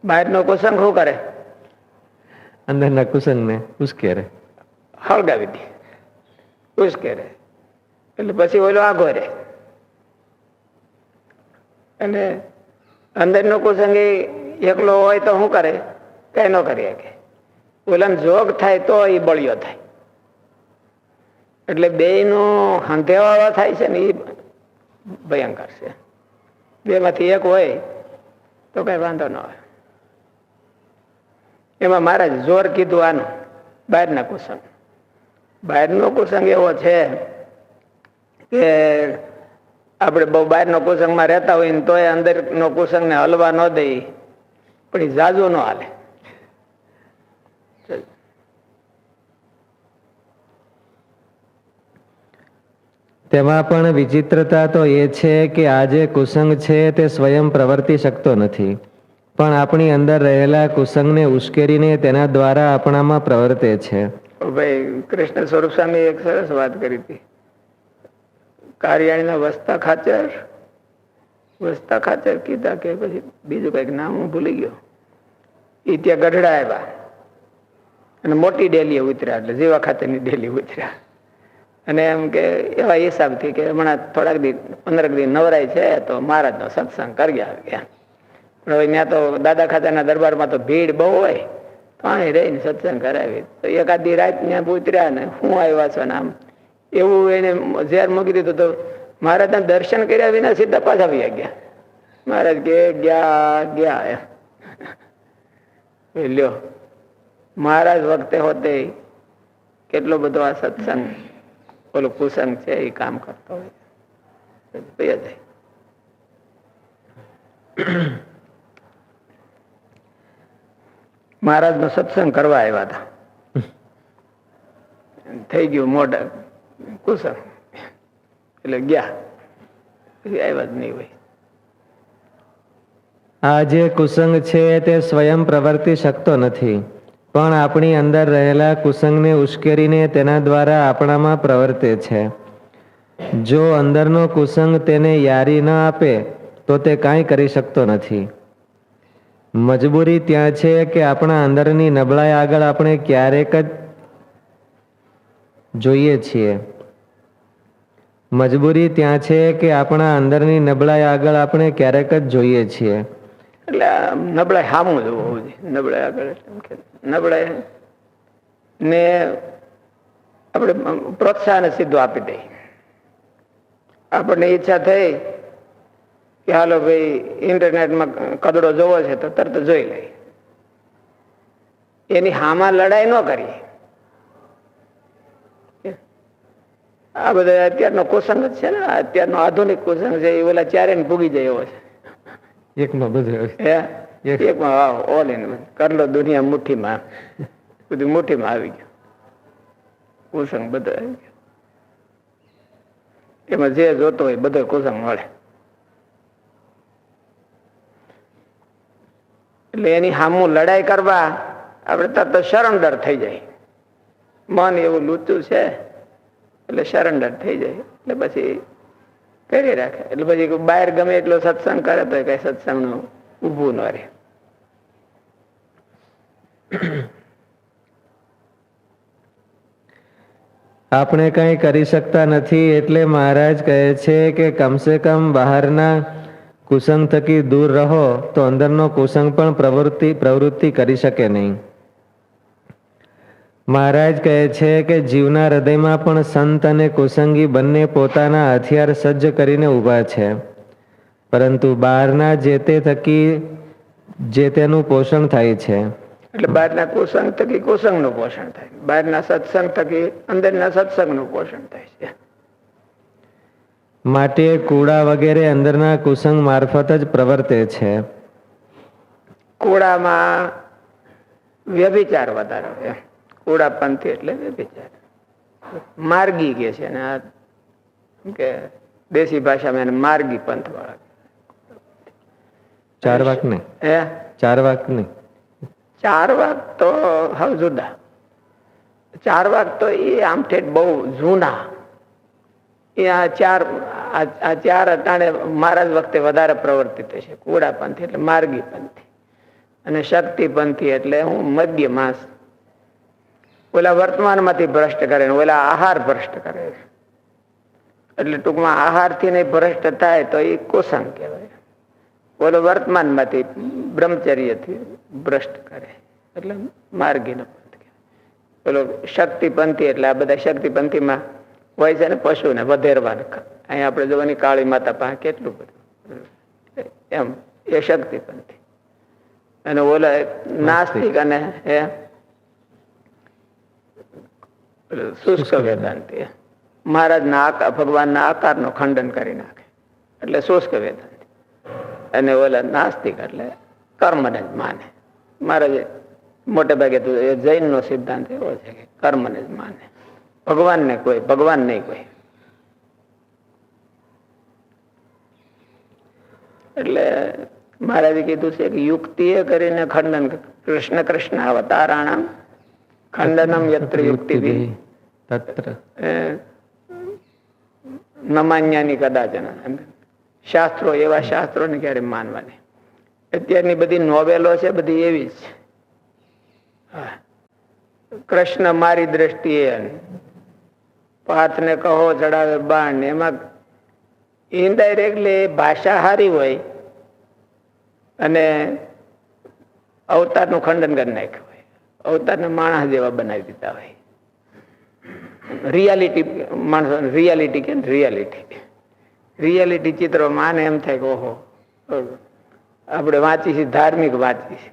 બહારનો કુસંગ શું કરે? અંદરના કુસંગને ઉશ્કેરે, હળગાવી દે, ઉશ્કેરે, એટલે પછી ઓલો આઘો રે. અને અંદરનો કુસંગ એકલો હોય તો શું કરે? કઈ ન કરી શકે. ઓલાને જોગ થાય તો એ બળિયો થાય. એટલે બે નો હંધેવાળો થાય છે ને એ ભયંકર છે. બે માંથી એક હોય તો કઈ વાંધો ન હોય. એમાં મહારાજ જોર કીધું આનું બહારના કુસંગ. બહારનો કુસંગ એવો છે કે આપણે બહુ બહારનો કુસંગમાં રહેતા હોય ને તોય અંદરનો કુસંગને હલવા ન દઈ, પણ એ જાજુ ન હાલે. તેમાં પણ વિચિત્રતા તો એ છે કે આ જે કુસંગ છે તે સ્વયં પ્રવર્તી શકતો નથી, પણ આપણી અંદર રહેલા કુસંગને ઉશ્કેરીને તેના દ્વારા આપણામાં પ્રવર્તે છે. ભાઈ કૃષ્ણ સ્વરૂપ સ્વામી એક સરસ વાત કરી હતી. કારિયાણીના વસ્તા ખાચર કીધા કે પછી બીજું કઈક નામ હું ભૂલી ગયો. એ ત્યાં ગઢડા આવ્યા અને મોટી ડેલી ઉતર્યા, એટલે જેવા ખાતરની ડેલી ઉતર્યા. અને એમ કે એવા હિસાબથી કે હમણાં થોડાક દી 15 દી નવરાય છે તો મહારાજનો સત્સંગ કરી આવ્યા. પણ હવે ત્યાં તો દાદા ખાતાના દરબારમાં તો ભીડ બહુ હોય, તો અહીં રહીને સત્સંગ કરાવી. તો એકાદી રાત ત્યાં ઉતર્યા ને હું આવ્યા છો ને આમ એવું એને ઝેર મૂકી દીધું. તો મહારાજના દર્શન કર્યા વિના સીધા પાછા આવી ગયા. મહારાજ કે ગયા એમ લ્યો. મહારાજ વખતે હોતે કેટલો બધો આ સત્સંગ ઓલો કુસંગ છે એ કામ કરતો હોય. મહારાજ નો સત્સંગ કરવા આવ્યા હતા, થઈ ગયું મોઢા કુસંગ એટલે ગયા, આવ્યા જ નહીં હોય. આ જે કુસંગ છે તે સ્વયં પ્રવર્તી શકતો નથી, પણ આપણી અંદર રહેલા કુસંગને ઉશ્કેરીને તેના દ્વારા આપણામાં પ્રવર્તે છે. જો અંદરનો કુસંગ તેને યારી ન આપે તો તે કાંઈ કરી શકતો નથી. મજબૂરી ત્યાં છે કે આપણા અંદરની નબળાઈ આગળ આપણે ક્યારેક જ જોઈએ છીએ. મજબૂરી ત્યાં છે કે આપણા અંદરની નબળાઈ આગળ આપણે ક્યારેક જ જોઈએ છીએ. એટલે નબળાઈ સામું જોવું હોવું જોઈએ. નબળાઈ આગળ નબળાઈ ને આપણે પ્રોત્સાહન સીધું આપી દઈએ. આપણને ઈચ્છા થઈ કે હાલો ભાઈ ઇન્ટરનેટમાં કદડો જોવો છે તો તરત જોઈ લઈ. એની હામાં લડાઈ ન કરીએ. આ બધા અત્યારનો કુસંગ જ છે ને, અત્યારનો આધુનિક કુસંગ છે એ ઓલા ચારે ને ભૂગી જાય એવો છે. એકમાં બધું એકમાં ઓલ ઇન કરલો દુનિયા મુઠ્ઠીમાં, બધું મુઠ્ઠીમાં આવી ગયું. કુસંગ બધો આવી ગયો. એમાં જે જોતો હોય બધો કુસંગ મળે. એટલે એની સામું લડાઈ કરવા આપણે તરત સરેન્ડર થઈ જાય. મન એવું લૂચું છે એટલે સરેન્ડર થઈ જાય. એટલે પછી કરી રાખે. એટલે પછી બહાર ગમે એટલો સત્સંગ કરે તો કઈ સત્સંગ નું ઉભું ન રહે. આપણે કંઈ કરી શકતા નથી એટલે મહારાજ કહે છે કે કમસે કમ બહારના કુસંગ થકી દૂર રહો તો અંદરનો કુસંગ પણ પ્રવૃત્તિ કરી શકે નહીં. મહારાજ કહે છે કે જીવના હૃદયમાં પણ સંત અને કુસંગી બંને પોતાના હથિયાર સજ્જ કરીને ઊભા છે, પરંતુ બહારના જે તે થકી જે તેનું પોષણ થાય છે. એટલે બહારના કુસંગ થકી કુસંગ નું પોષણ થાય, બહારના સત્સંગ થકી અંદરના સત્સંગ નું પોષણ થાય છે. માટે કૂડા વગેરે અંદરના કુસંગ મારફત જ પ્રવર્તે છે. કુડામાં વ્યભિચાર વધારે હોય. કુડા પંથી એટલે વ્યભિચાર, માર્ગી કે છે ને, કે દેશી ભાષામાં એને માર્ગી પંથ વાળા. ચાર વાક ને ચાર વાક ને ચાર વાક તો હવે જુદા. ચાર વાક તો એ આમ ઠેઠ બહુ જૂના. એ આ ચાર અટાણે મહારાજ વખતે વધારે પ્રવર્તિત છે. કુડા પંથી એટલે માર્ગી પંથી. અને શક્તિપંથી એટલે હું મધ્ય માસ. ઓલા વર્તમાનમાંથી ભ્રષ્ટ કરે ને ઓલા આહાર ભ્રષ્ટ કરે. એટલે ટૂંકમાં આહારથી નહીં ભ્રષ્ટ થાય તો એ કુસંગ કહેવાય. ઓલો વર્તમાનમાંથી બ્રહ્મચર્યથી ભ્રષ્ટ કરે એટલે માર્ગીનો પંથ કહેવાય. ઓલો શક્તિપંથી એટલે આ બધા શક્તિપંથીમાં હોય છે ને પશુ ને વધેરવાનું. અહીંયા આપણે જોવાની કાળી માતા પાસે કેટલું બધું એમ એ શક્તિપંથી. અને ઓલા નાસ્તિક અને શુષ્ક વેદાંતિ મહારાજના આકાર ભગવાનના આકારનો ખંડન કરી નાખે એટલે શુષ્ક વેદાંતિ. અને ઓલા નાસ્તિક એટલે કર્મને જ માને. મહારાજે મોટે ભાગે તો જૈનનો સિદ્ધાંત એવો છે કે કર્મને જ માને, ભગવાન નહીં કોઈ. એટલે મહારાજે કીધું છે કે યુક્તિએ કરીને ખંડન, કૃષ્ણ કૃષ્ણ અવતારાણામ ખંડનમ યત્ર યુક્તિ તત્ર નમાન્યાની કદાચન. શાસ્ત્રો એવા શાસ્ત્રોને ક્યારે માનવાની. અત્યારની બધી નોવેલો છે બધી એવી જ. કૃષ્ણ મારી દ્રષ્ટિએ પાર્થને કહો ચડાવે બાણ, એમાં ઇનડાયરેક્ટલી ભાષા હારી હોય અને અવતારનું ખંડન કરી નાખ્યું હોય, અવતારને માણસ જેવા બનાવી દીધા હોય. રિયાલિટી માણસો રિયાલિટી કે રિયાલિટી ચિત્રો માને એમ થાય કે ઓહો આપણે વાંચી છે, ધાર્મિક વાંચી છે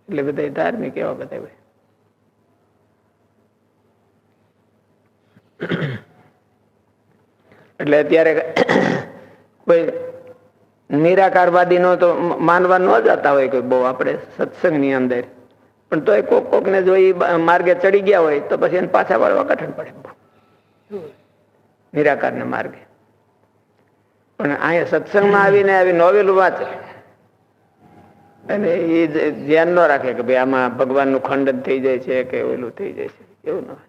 એટલે બધા ધાર્મિક એવા બધા હોય. એટલે અત્યારે કોઈ નિરાકારવાદી નો તો માનવા ન જતા હોય કોઈ બહુ આપણે સત્સંગની અંદર, પણ તો કોક ને જો માર્ગે ચડી ગયા હોય તો પછી એને પાછા વાળવા કઠણ પડે નિરાકાર ને માર્ગે. પણ અહીંયા સત્સંગમાં આવીને આવી નોવેલ વાંચે અને એ ધ્યાન ન રાખે કે ભાઈ આમાં ભગવાનનું ખંડન થઈ જાય છે કે ઓલું થઈ જાય છે, એવું ન હોય.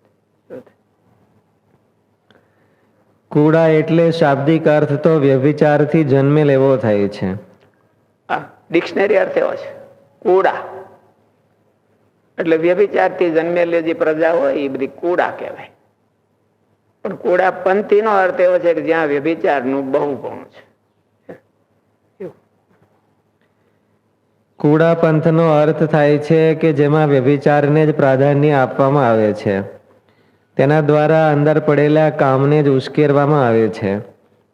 કુડા એટલે શાબ્દિક અર્થ તો વ્યભિચારથી જન્મેલ એવો થાય છે. હા, ડિક્શનરી અર્થ એવો છે કુડા એટલે વ્યભિચારથી જન્મેલી જે પ્રજા હોય એ બધી કુડા કહેવાય. પણ કુડા પંથી નો અર્થ એવો છે કે જ્યાં વ્યભિચારનું બહુપણું છે. કુડા પંથનો અર્થ થાય છે કે જેમાં વ્યભિચારને જ પ્રાધાન્ય આપવામાં આવે છે. તેના દ્વારા અંદર પડેલા કામને જ ઉશ્કેરવામાં આવે છે,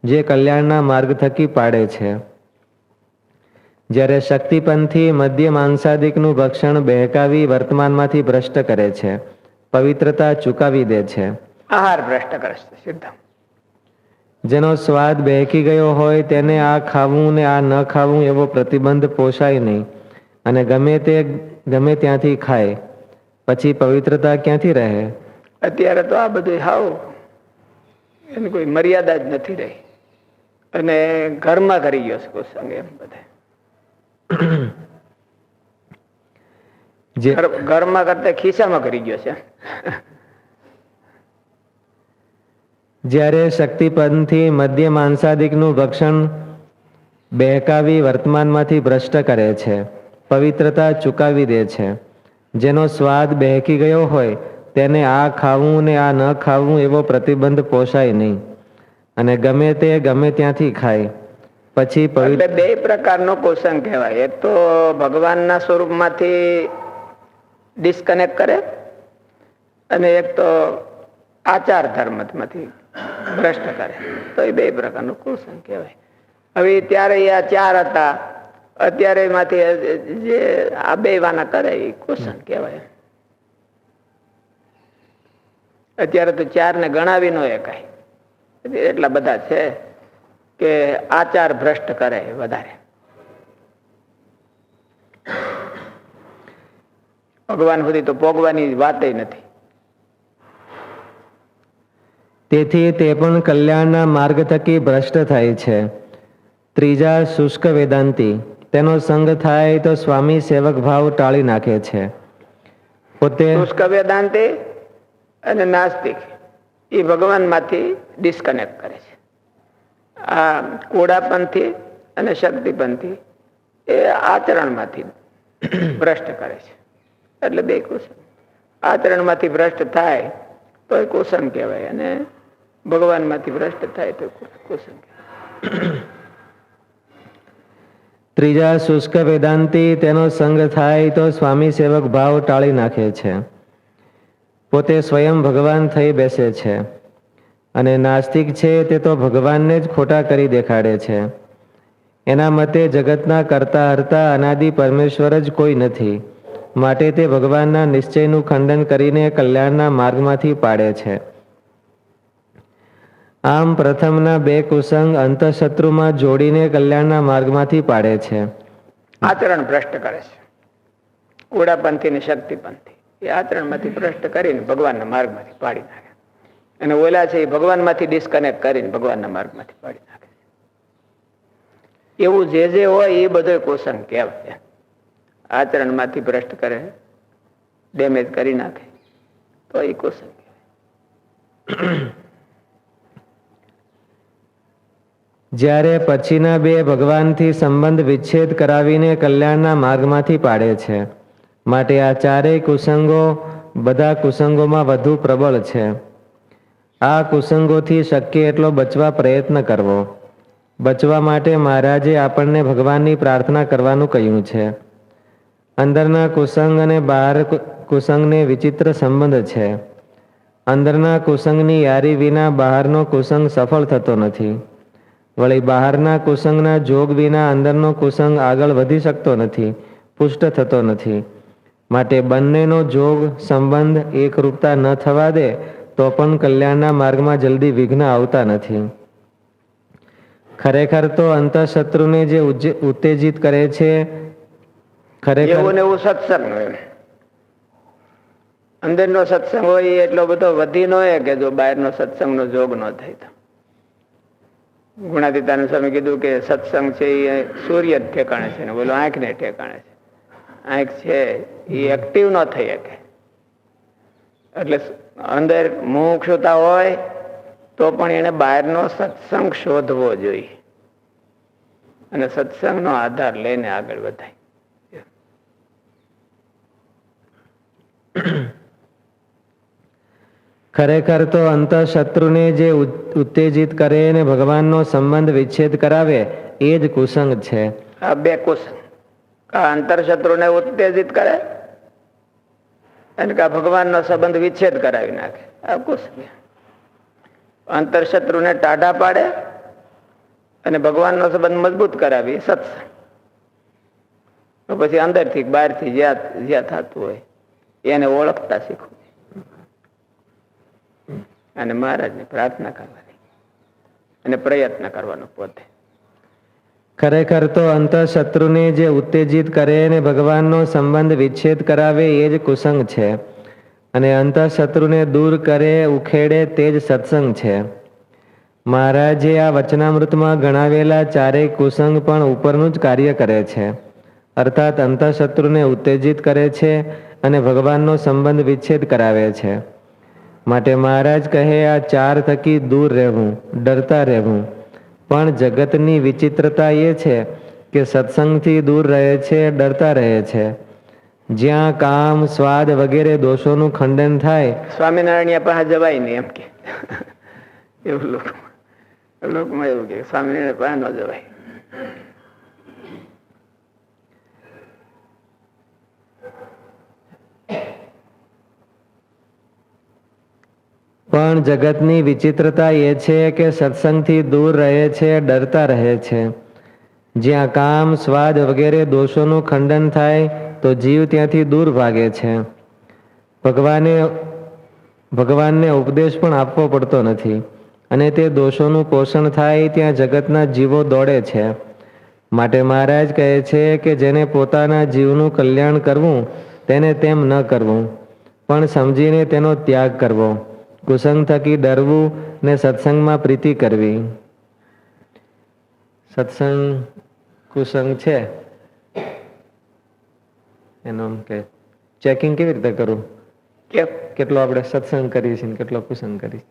જે કલ્યાણના માર્ગ થકી પાડે છે. જ્યારે શક્તિપંથી મધ્ય માંસાદિકનું ભક્ષણ બહેકાવી વર્તમાનમાંથી ભ્રષ્ટ કરે છે, પવિત્રતા ચૂકાવી દે છે. આહાર ભ્રષ્ટ કરે છે સીધા. જેનો સ્વાદ બહેકી ગયો હોય તેને આ ખાવું ને આ ન ખાવું એવો પ્રતિબંધ પોષાય નહીં અને ગમે ત્યાંથી ખાય, પછી પવિત્રતા ક્યાંથી રહે? અત્યારે તો આ બધું હાવ એની કોઈ મર્યાદા જ નથી રહી અને ઘરમાં કરી ગયો છે કુસંગ એમ બધા. ઘરમાં કરતા ખિસ્સામાં કરી ગયો છે. જ્યારે શક્તિપંથી મધ્ય માંસાદિકનું ભક્ષણ બહેકાવી વર્તમાનમાંથી ભ્રષ્ટ કરે છે, પવિત્રતા ચૂકાવી દે છે. જેનો સ્વાદ બહેકી ગયો હોય તેને આ ખાવું ને આ ન ખાવું એવો પ્રતિબંધ પોષાય નહીં અને ગમે ત્યાંથી ખાય, પછી એટલે બે પ્રકારનો કુસંગ કહેવાય. એક તો ભગવાનના સ્વરૂપમાંથી ડિસ્કનેક્ટ કરે અને એક તો આચાર ધર્મમાંથી ભ્રષ્ટ કરે. તો એ બે પ્રકારનો કુસંગ કહેવાય. હવે ત્યારે આ ચાર હતા, અત્યારે માંથી જે આ બે વાના કરે એ કુસંગ કહેવાય. અત્યારે તો ચાર ને ગણાવી ન એકાય, એટલા બધા છે કે આચાર ભ્રષ્ટ કરે વધારે. ભગવાન સુધી તો પોગવાની વાત નથી. તેથી તે પણ કલ્યાણના માર્ગ થકી ભ્રષ્ટ થાય છે. ત્રીજા શુષ્ક વેદાંતિ, તેનો સંગ થાય તો સ્વામી સેવક ભાવ ટાળી નાખે છે. પોતે શુષ્ક વેદાંતિ અને નાસ્તિક એ ભગવાનમાંથી ડિસ્કનેક્ટ કરે છે. આ કોડાપંથી અને શક્તિપંથી એ આચરણમાંથી ભ્રષ્ટ કરે છે. એટલે બે કુસંગ. આચરણમાંથી ભ્રષ્ટ થાય તો એ કુસંગ કહેવાય, અને ભગવાનમાંથી ભ્રષ્ટ થાય તો કુસંગ કહેવાય. ત્રીજા શુષ્ક વેદાંતી તેનો સંગ થાય તો સ્વામી સેવક ભાવ ટાળી નાખે છે, પોતે સ્વયં ભગવાન થઈ બેસે છે. અને નાસ્તિક છે તે તો ભગવાનને જ ખોટા કરી દેખાડે છે. એના મતે જગતના કરતા હરતા અનાદિ પરમેશ્વર જ કોઈ નથી, માટે તે ભગવાનના નિશ્ચયનું ખંડન કરીને કલ્યાણના માર્ગમાંથી પાડે છે. આમ પ્રથમના બે કુસંગ અંતઃશત્રુમાં જોડીને કલ્યાણના માર્ગમાંથી પાડે છે. આચરણ ભ્રષ્ટ કરે છે. ઉડાપંથી ને શક્તિપંથી એ આચરણમાંથી ભ્રષ્ટ કરીને ભગવાનના માર્ગમાંથી પાડી નાખે, અને ઓલા છે એ ભગવાનમાંથી ડિસ્કનેક્ટ કરીને ભગવાનના માર્ગમાંથી પાડી નાખે. એવું જે હોય એ બધો કુસંગ કહેવાય. આચરણમાંથી ભ્રષ્ટ કરે, ડેમેજ કરી નાખે તો એ કુસંગ કહેવાય. જ્યારે પછીના બે ભગવાનથી સંબંધ વિચ્છેદ કરાવીને કલ્યાણના માર્ગમાંથી પાડે છે, માટે આ ચારેય કુસંગો બધા કુસંગોમાં વધુ પ્રબળ છે. આ કુસંગોથી શક્ય એટલો બચવા પ્રયત્ન કરવો. બચવા માટે મહારાજે આપણને ભગવાનની પ્રાર્થના કરવાનું કહ્યું છે. અંદરના કુસંગ અને બહાર કુસંગને વિચિત્ર સંબંધ છે. અંદરના કુસંગની યારી વિના બહારનો કુસંગ સફળ થતો નથી. વળી બહારના કુસંગના જોગ વિના અંદરનો કુસંગ આગળ વધી શકતો નથી, પુષ્ટ થતો નથી. માટે બંનેનો જોગ સંબંધ એકરૂપતા ન થવા દે તો પણ કલ્યાણના માર્ગમાં જલ્દી વિઘ્ન આવતા નથી. ખરેખર તો અંતઃશત્રુને જે ઉત્તેજિત કરે છે, ખરેખર એવું ને એવું સત્સંગ હોય. અંદરનો સત્સંગ હોય એ એટલો બધો વધી ન હોય કે જો બહારનો સત્સંગનો જોગ ન થાય તો. ગુણાતીતાનંદ સ્વામી કીધું કે સત્સંગ છે એ સૂર્ય જ ઠેકાણે છે ને બોલો આંખને ઠેકાણે છે. આંખ છે એ એક્ટિવ ન થઈ શકે. એટલે અંદર મુમુક્ષુતા હોય તો પણ એને બહારનો સત્સંગ શોધવો જોઈએ અને સત્સંગનો આધાર લઈને આગળ વધાય. ખરેખર તો અંતઃશત્રુને જે ઉત્તેજિત કરે અને ભગવાનનો સંબંધ વિચ્છેદ કરાવે એ જ કુસંગ છે. આ બે કુસંગ, અંતરશત્રુને ઉત્તેજિત કરે અને ભગવાનનો સંબંધ વિચ્છેદ કરાવી નાખે, આ કુસંગ. અંતરશત્રુને ટાઢા પાડે અને ભગવાનનો સંબંધ મજબૂત કરાવી સત્સંગ. પછી અંદરથી બહારથી જ્યાં થતું હોય એને ઓળખતા શીખવું અને મહારાજને પ્રાર્થના કરવાની અને પ્રયત્ન કરવાનો પોતે. ખરેખર તો અંતઃશત્રુને જે ઉત્તેજિત કરે અને ભગવાનનો સંબંધ વિચ્છેદ કરાવે એ જ કુસંગ છે, અને અંતઃશત્રુને દૂર કરે ઉખેડે તે જ સત્સંગ છે. મહારાજે આ વચનામૃતમાં ગણાવેલા ચારેય કુસંગ પણ ઉપરનું જ કાર્ય કરે છે, અર્થાત અંતઃશત્રુને ઉત્તેજિત કરે છે અને ભગવાનનો સંબંધ વિચ્છેદ કરાવે છે. માટે મહારાજ કહે આ ચાર થકી દૂર રહેવું, ડરતા રહેવું. પણ જગતની વિચિત્રતા એ છે કે સત્સંગથી દૂર રહે છે, ડરતા રહે છે. જ્યાં કામ સ્વાદ વગેરે દોષોનું ખંડન થાય, સ્વામિનારાયણ પાસે જવાય નહીં એમ કે એવું લોકમાં એવું કે સ્વામિનારાયણ પાસે ન જવાય. પણ જગતની વિચિત્રતા એ છે કે સત્સંગથી દૂર રહે છે, ડરતા રહે છે. જ્યાં કામ સ્વાદ વગેરે દોષોનું ખંડન થાય તો જીવ ત્યાંથી દૂર ભાગે છે. ભગવાનને ઉપદેશ પણ આપવો પડતો નથી, અને તે દોષોનું પોષણ થાય ત્યાં જગતના જીવો દોડે છે. માટે મહારાજ કહે છે કે જેને પોતાના જીવનું કલ્યાણ કરવું તેને તેમ ન કરવું, પણ સમજીને તેનો ત્યાગ કરવો. કુસંગ થકી ડરવું ને સત્સંગમાં પ્રીતિ કરવી. સત્સંગ કુસંગ છે એનું કે ચેકિંગ કેવી રીતે કરવું, કેટલો આપણે સત્સંગ કરીએ છીએ કેટલો કુસંગ કરીએ.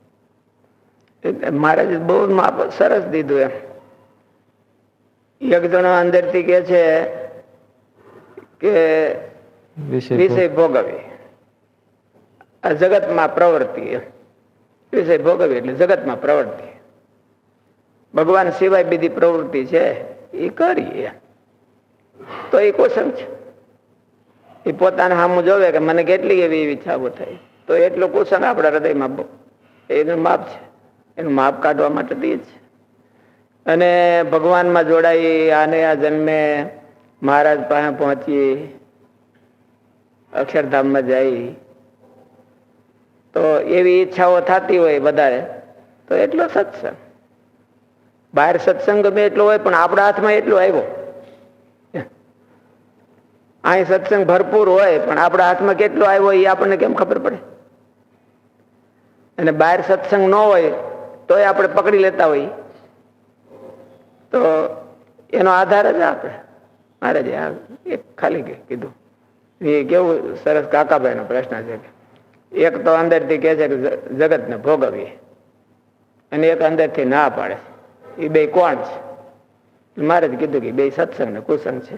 મહારાજ બહુ સરસ દીધું એમ. એક જણો અંદરથી કે છે કે વિષય ભોગવી, આ જગતમાં પ્રવૃત્તિ. વિષય ભોગવી એટલે જગતમાં પ્રવૃત્તિ. ભગવાન સિવાય બીજી પ્રવૃત્તિ છે એ કરીએ તો એ કુસંગ છે. એ પોતાના સામું જોવે કે મને કેટલી એવી ઈચ્છાઓ થાય તો એટલું કુસંગ આપણા હૃદયમાં એનું માપ છે. એનું માપ કાઢવા માટે તે જ. અને ભગવાનમાં જોડાઈ આને આ જન્મે મહારાજ પાસે પહોંચી અક્ષરધામમાં જાય તો એવી ઈચ્છાઓ થતી હોય વધારે તો એટલો સત્સંગ. બહાર સત્સંગ ગમે એટલો હોય પણ આપણા હાથમાં એટલો આવ્યો. અહીં સત્સંગ ભરપૂર હોય પણ આપણા હાથમાં કેટલો આવ્યો એ આપણને કેમ ખબર પડે? અને બહાર સત્સંગ ન હોય તોય આપણે પકડી લેતા હોય તો એનો આધાર જ આપણે મારે જ એક ખાલી કીધું. એ કેવું સરસ કાકાભાઈ નો પ્રશ્ન છે કે એક તો અંદરથી કહે છે કે જગતને ભોગવીએ અને એક અંદરથી ના પાડે. એ બે કોણ છે? મારે જ કીધું કે બે સત્સંગ ને કુસંગ છે.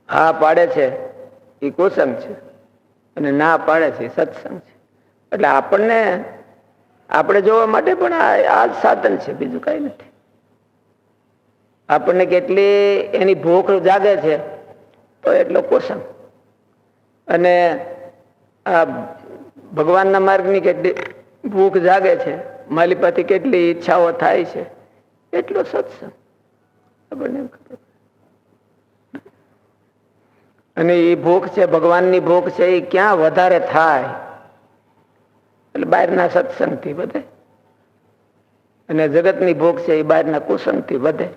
હા પાડે છે એ કુસંગ છે અને ના પાડે છે એ સત્સંગ છે. એટલે આપણને આપણે જોવા માટે પણ આ જ સાધન છે, બીજું કઈ નથી. આપણને કેટલી એની ભૂખ જાગે છે તો એટલો કુસંગ. અને આ ભગવાનના માર્ગની કેટલી ભૂખ જાગે છે, માલિપાથી કેટલી ઈચ્છાઓ થાય છે એટલો સત્સંગ. આપણને ખબર. અને એ ભૂખ છે ભગવાનની ભૂખ છે એ ક્યાં વધારે થાય? એટલે બહારના સત્સંગથી વધે. અને જગતની ભૂખ છે એ બહારના કુસંગથી વધે.